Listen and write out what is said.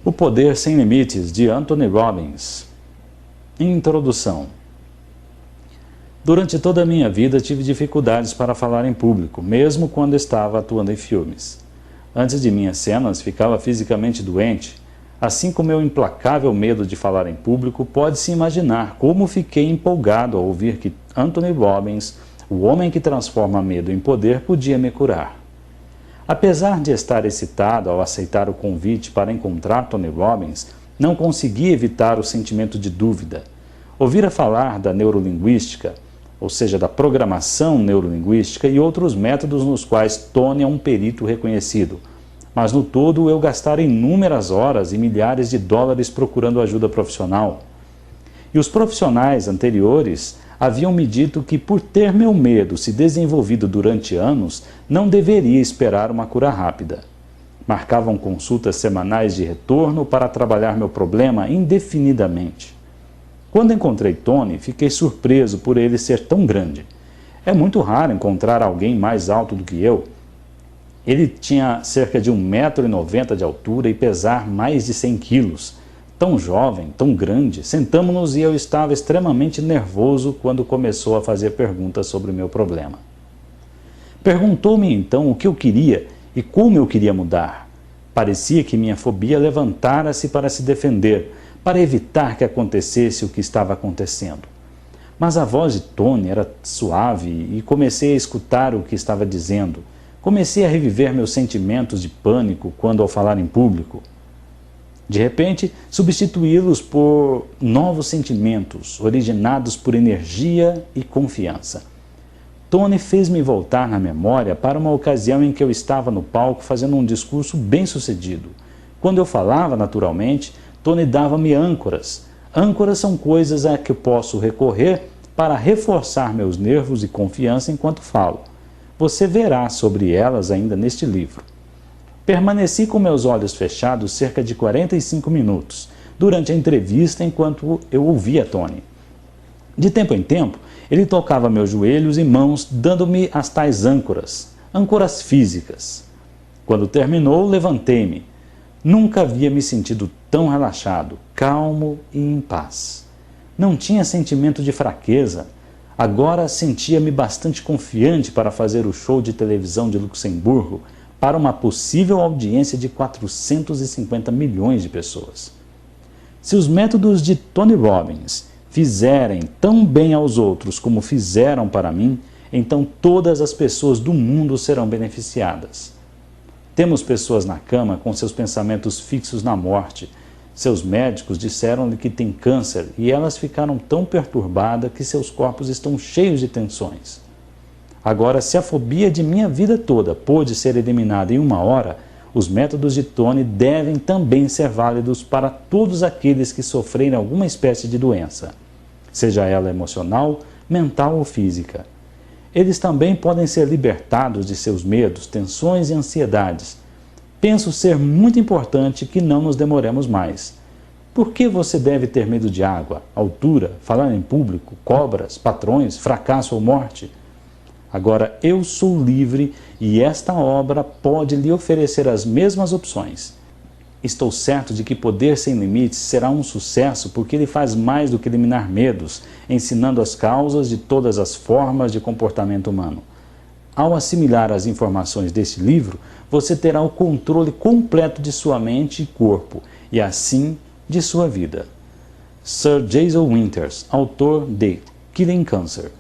O Poder Sem Limites, de Anthony Robbins. Introdução. Durante toda a minha vida tive dificuldades para falar em público, mesmo quando estava atuando em filmes. Antes de minhas cenas, ficava fisicamente doente. Assim como meu implacável medo de falar em público, pode-se imaginar como fiquei empolgado ao ouvir que Anthony Robbins, o homem que transforma medo em poder, podia me curar. Apesar de estar excitado ao aceitar o convite para encontrar Tony Robbins, não consegui evitar o sentimento de dúvida. Ouvira falar da neurolinguística, ou seja, da programação neurolinguística e outros métodos nos quais Tony é um perito reconhecido. Mas no todo eu gastara inúmeras horas e milhares de dólares procurando ajuda profissional. E os profissionais anteriores haviam me dito que, por ter meu medo se desenvolvido durante anos, não deveria esperar uma cura rápida. Marcavam consultas semanais de retorno para trabalhar meu problema indefinidamente. Quando encontrei Tony, fiquei surpreso por ele ser tão grande. É muito raro encontrar alguém mais alto do que eu. Ele tinha cerca de 1,90 m de altura e pesar mais de 100 quilos. Tão jovem, tão grande, sentamo-nos e eu estava extremamente nervoso quando começou a fazer perguntas sobre o meu problema. Perguntou-me então o que eu queria e como eu queria mudar. Parecia que minha fobia levantara-se para se defender, para evitar que acontecesse o que estava acontecendo. Mas a voz de Tony era suave e comecei a escutar o que estava dizendo. Comecei a reviver meus sentimentos de pânico quando ao falar em público. De repente, substituí-los por novos sentimentos, originados por energia e confiança. Tony fez-me voltar na memória para uma ocasião em que eu estava no palco fazendo um discurso bem-sucedido. Quando eu falava naturalmente, Tony dava-me âncoras. Âncoras são coisas a que eu posso recorrer para reforçar meus nervos e confiança enquanto falo. Você verá sobre elas ainda neste livro. Permaneci com meus olhos fechados cerca de 45 minutos, durante a entrevista enquanto eu ouvia Tony. De tempo em tempo, ele tocava meus joelhos e mãos, dando-me as tais âncoras, âncoras físicas. Quando terminou, levantei-me. Nunca havia me sentido tão relaxado, calmo e em paz. Não tinha sentimento de fraqueza. Agora sentia-me bastante confiante para fazer o show de televisão de Luxemburgo, para uma possível audiência de 450 milhões de pessoas. Se os métodos de Tony Robbins fizerem tão bem aos outros como fizeram para mim, então todas as pessoas do mundo serão beneficiadas. Temos pessoas na cama com seus pensamentos fixos na morte. Seus médicos disseram-lhe que tem câncer e elas ficaram tão perturbadas que seus corpos estão cheios de tensões. Agora, se a fobia de minha vida toda pôde ser eliminada em 1 hora, os métodos de Tony devem também ser válidos para todos aqueles que sofrerem alguma espécie de doença, seja ela emocional, mental ou física. Eles também podem ser libertados de seus medos, tensões e ansiedades. Penso ser muito importante que não nos demoremos mais. Por que você deve ter medo de água, altura, falar em público, cobras, patrões, fracasso ou morte? Agora eu sou livre e esta obra pode lhe oferecer as mesmas opções. Estou certo de que Poder Sem Limites será um sucesso porque ele faz mais do que eliminar medos, ensinando as causas de todas as formas de comportamento humano. Ao assimilar as informações deste livro, você terá o controle completo de sua mente e corpo, e assim de sua vida. Sir Jason Winters, autor de Killing Cancer.